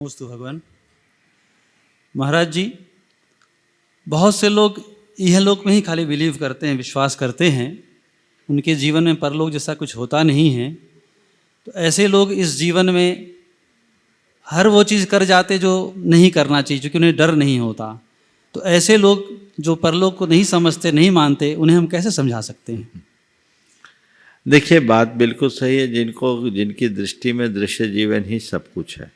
नमस्ते भगवान। महाराज जी, बहुत से लोग यह लोक में ही खाली बिलीव करते हैं, विश्वास करते हैं, उनके जीवन में परलोक जैसा कुछ होता नहीं है। तो ऐसे लोग इस जीवन में हर वो चीज़ कर जाते जो नहीं करना चाहिए, क्योंकि उन्हें डर नहीं होता। तो ऐसे लोग जो परलोक को नहीं समझते, नहीं मानते, उन्हें हम कैसे समझा सकते हैं? देखिए, बात बिल्कुल सही है। जिनकी दृष्टि में दृश्य जीवन ही सब कुछ है,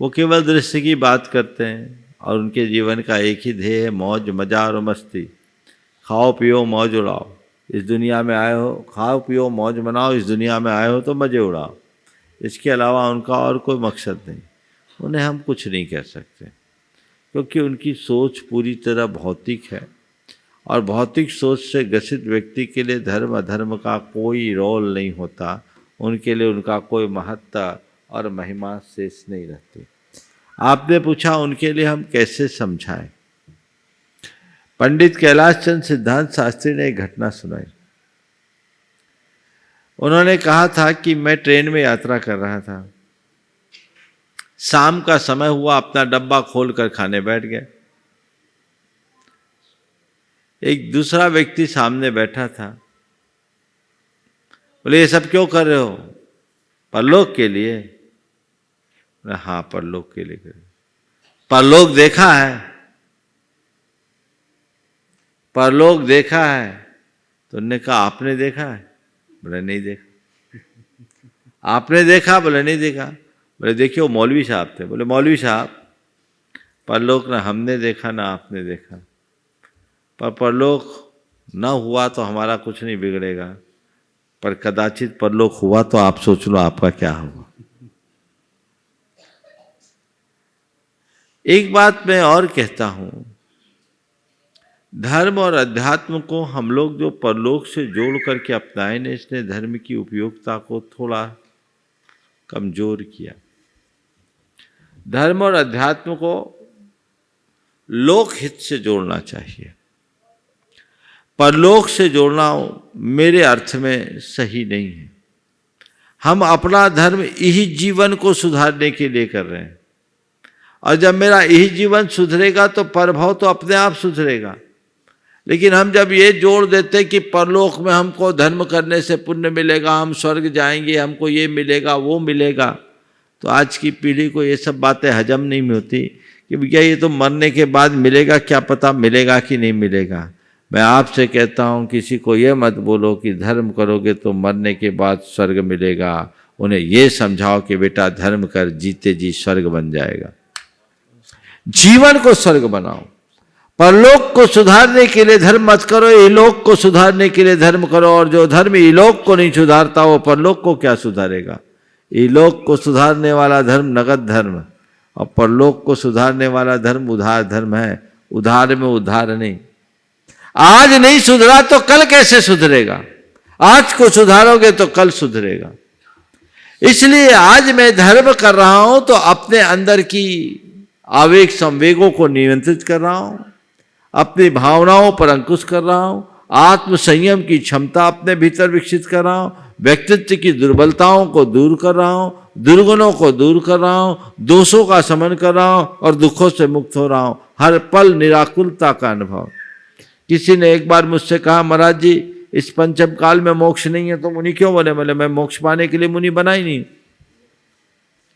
वो केवल दृश्य की बात करते हैं और उनके जीवन का एक ही ध्येय है, मौज मजा और मस्ती। खाओ पियो मौज उड़ाओ, इस दुनिया में आए हो, खाओ पियो मौज मनाओ, इस दुनिया में आए हो तो मज़े उड़ाओ। इसके अलावा उनका और कोई मकसद नहीं। उन्हें हम कुछ नहीं कह सकते, क्योंकि उनकी सोच पूरी तरह भौतिक है और भौतिक सोच से ग्रसित व्यक्ति के लिए धर्म अधर्म का कोई रोल नहीं होता। उनके लिए उनका कोई महत्ता और महिमा शेष नहीं रहती। आपने पूछा उनके लिए हम कैसे समझाएं। पंडित कैलाश चंद्र सिद्धांत शास्त्री ने एक घटना सुनाई। उन्होंने कहा था कि मैं ट्रेन में यात्रा कर रहा था, शाम का समय हुआ, अपना डब्बा खोलकर खाने बैठ गया। एक दूसरा व्यक्ति सामने बैठा था। बोले, ये सब क्यों कर रहे हो? परलोक के लिए? हाँ, परलोक के लिए कर। परलोक देखा है? परलोक देखा है? तो उन्होंने कहा, आपने देखा है? बोले, नहीं देखा। आपने देखा? बोले, नहीं देखा। बोले, देखिए वो मौलवी साहब थे। बोले, मौलवी साहब, परलोक ना हमने देखा ना आपने देखा, पर परलोक न हुआ तो हमारा कुछ नहीं बिगड़ेगा, पर कदाचित परलोक हुआ तो आप सोच लो आपका क्या होगा। एक बात मैं और कहता हूं, धर्म और अध्यात्म को हम लोग जो परलोक से जोड़ करके अपनाए ने, इसने धर्म की उपयोगिता को थोड़ा कमजोर किया। धर्म और अध्यात्म को लोक हित से जोड़ना चाहिए। परलोक से जोड़ना मेरे अर्थ में सही नहीं है। हम अपना धर्म यही जीवन को सुधारने के लिए कर रहे हैं, और जब मेरा यही जीवन सुधरेगा तो परभव तो अपने आप सुधरेगा। लेकिन हम जब ये जोड़ देते कि परलोक में हमको धर्म करने से पुण्य मिलेगा, हम स्वर्ग जाएंगे, हमको ये मिलेगा वो मिलेगा, तो आज की पीढ़ी को ये सब बातें हजम नहीं होती कि भैया ये तो मरने के बाद मिलेगा, क्या पता मिलेगा कि नहीं मिलेगा। मैं आपसे कहता हूँ, किसी को ये मत बोलो कि धर्म करोगे तो मरने के बाद स्वर्ग मिलेगा। उन्हें ये समझाओ कि बेटा धर्म कर, जीते जी स्वर्ग बन जाएगा। जीवन को स्वर्ग बनाओ। परलोक को सुधारने के लिए धर्म मत करो, इलोक को सुधारने के लिए धर्म करो। और जो धर्म इलोक को नहीं सुधारता वो परलोक को क्या सुधारेगा। इलोक को सुधारने वाला धर्म नगद धर्म, और परलोक को सुधारने वाला धर्म उधार धर्म है। उधार में उधार नहीं। आज नहीं सुधरा तो कल कैसे सुधरेगा? आज को सुधारोगे तो कल सुधरेगा। इसलिए आज मैं धर्म कर रहा हूं तो अपने अंदर की आवेग संवेगों को नियंत्रित कर रहा हूं, अपनी भावनाओं पर अंकुश कर रहा हूं, आत्म संयम की क्षमता अपने भीतर विकसित कर रहा हूं, व्यक्तित्व की दुर्बलताओं को दूर कर रहा हूं, दुर्गुणों को दूर कर रहा हूं, दोषों का शमन कर रहा हूं और दुखों से मुक्त हो रहा हूं। हर पल निराकुलता का अनुभव। किसी ने एक बार मुझसे कहा, महाराज जी इस पंचम काल में मोक्ष नहीं है तो मुनि क्यों बने? बोले, मैं मोक्ष पाने के लिए मुनि बना ही नहीं।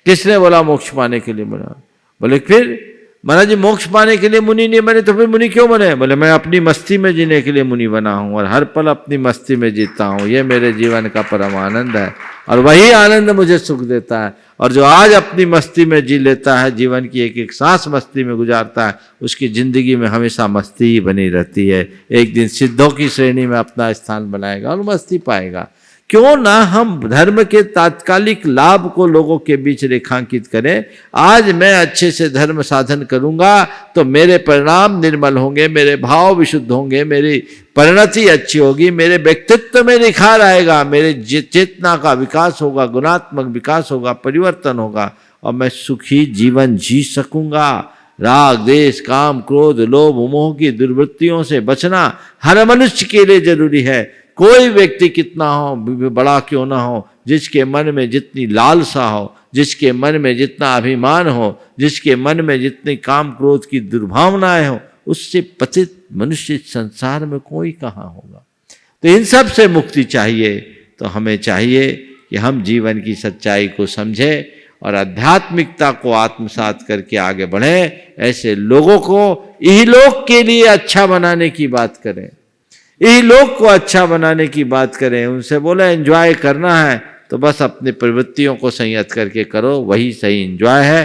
किसने बोला मोक्ष पाने के लिए बना? बोले, फिर महाराज जी मोक्ष पाने के लिए मुनि नहीं बने तो फिर मुनि क्यों बने? बोले, मैं अपनी मस्ती में जीने के लिए मुनि बना हूं और हर पल अपनी मस्ती में जीता हूं। ये मेरे जीवन का परम आनंद है और वही आनंद मुझे सुख देता है। और जो आज अपनी मस्ती में जी लेता है, जीवन की एक एक सांस मस्ती में गुजारता है, उसकी जिंदगी में हमेशा मस्ती ही बनी रहती है। एक दिन सिद्धों की श्रेणी में अपना स्थान बनाएगा और मस्ती पाएगा। क्यों ना हम धर्म के तात्कालिक लाभ को लोगों के बीच रेखांकित करें। आज मैं अच्छे से धर्म साधन करूंगा तो मेरे परिणाम निर्मल होंगे, मेरे भाव विशुद्ध होंगे, मेरी परिणति अच्छी होगी, मेरे व्यक्तित्व में निखार आएगा, मेरे चेतना का विकास होगा, गुणात्मक विकास होगा, परिवर्तन होगा और मैं सुखी जीवन जी सकूंगा। राग देश काम क्रोध लोभ मोह की दुर्वृत्तियों से बचना हर मनुष्य के लिए जरूरी है। कोई व्यक्ति कितना हो, बड़ा क्यों ना हो, जिसके मन में जितनी लालसा हो, जिसके मन में जितना अभिमान हो, जिसके मन में जितनी काम क्रोध की दुर्भावनाएं हो, उससे पतित मनुष्य संसार में कोई कहाँ होगा। तो इन सब से मुक्ति चाहिए तो हमें चाहिए कि हम जीवन की सच्चाई को समझें और आध्यात्मिकता को आत्मसात करके आगे बढ़ें। ऐसे लोगों को इहलोक के लिए अच्छा बनाने की बात करें, इहलोक को अच्छा बनाने की बात करें। उनसे बोले एंजॉय करना है तो बस अपनी प्रवृत्तियों को संयत करके करो, वही सही एंजॉय है।